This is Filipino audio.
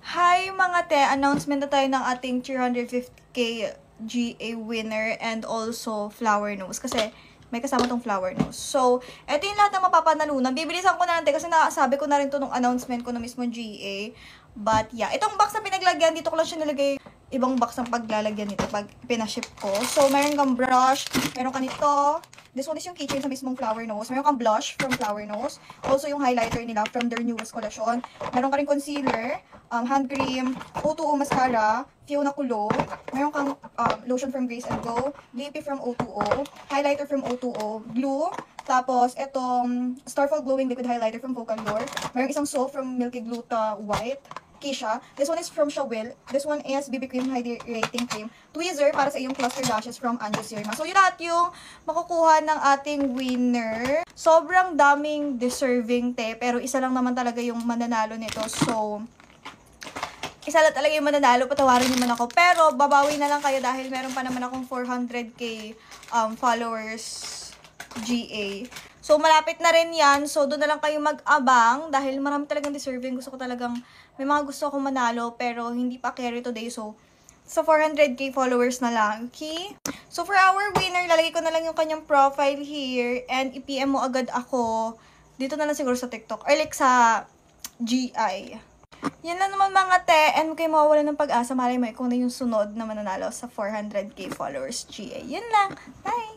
Hi mga te! Announcement na tayo ng ating 350k GA winner and also flower nose. Kasi may kasama tong flower nose. So, eto yung lahat ng mapapanalunan. Bibilisan ko na natin kasi nakasabi ko na rin to nung announcement ko na mismo GA. But yeah, itong box na pinaglagyan, dito ko lang siya nilagay ibang box ng paglalagyan nito pag pinaship ko. So, meron kang brush, meron ka nito. This one is yung keychain sa mismong flower nose. Meron kang blush from flower nose. Also, yung highlighter nila from their newest collection. Meron ka rin concealer, hand cream, O2O mascara, Fiona Kulo. Meron kang lotion from Grace and Go, lippy from O2O, highlighter from O2O, glue. Tapos, itong Starfall Glowing Liquid Highlighter from Vocal Lore. Meron isang soap from Milky Gluta White. Kisha. This one is from Shawil. This one is BB Cream Hydrating Cream. Tweezer para sa iyong cluster lashes from Angel's Yerma. So, yun lahat yung makukuha ng ating winner. Sobrang daming deserving te, pero isa lang naman talaga yung mananalo nito. So, isa lang talaga yung mananalo. Patawarin niyo man ako. Pero, babawi na lang kayo dahil meron pa naman akong 400k followers GA. So, malapit na rin yan. So, doon na lang kayo mag-abang dahil marami talagang deserving. Gusto ko talagang, may mga gusto akong manalo pero hindi pa carry today. So, 400k followers na lang. Okay? So, for our winner, lalagay ko na lang yung kanyang profile here and i-PM mo agad ako. Dito na lang siguro sa TikTok or like sa GI. Yan lang naman mga te, and kayo mawawala ng pag-asa. Malay mo, ikaw na yung sunod na mananalo sa 400k followers GA. Yun lang. Bye!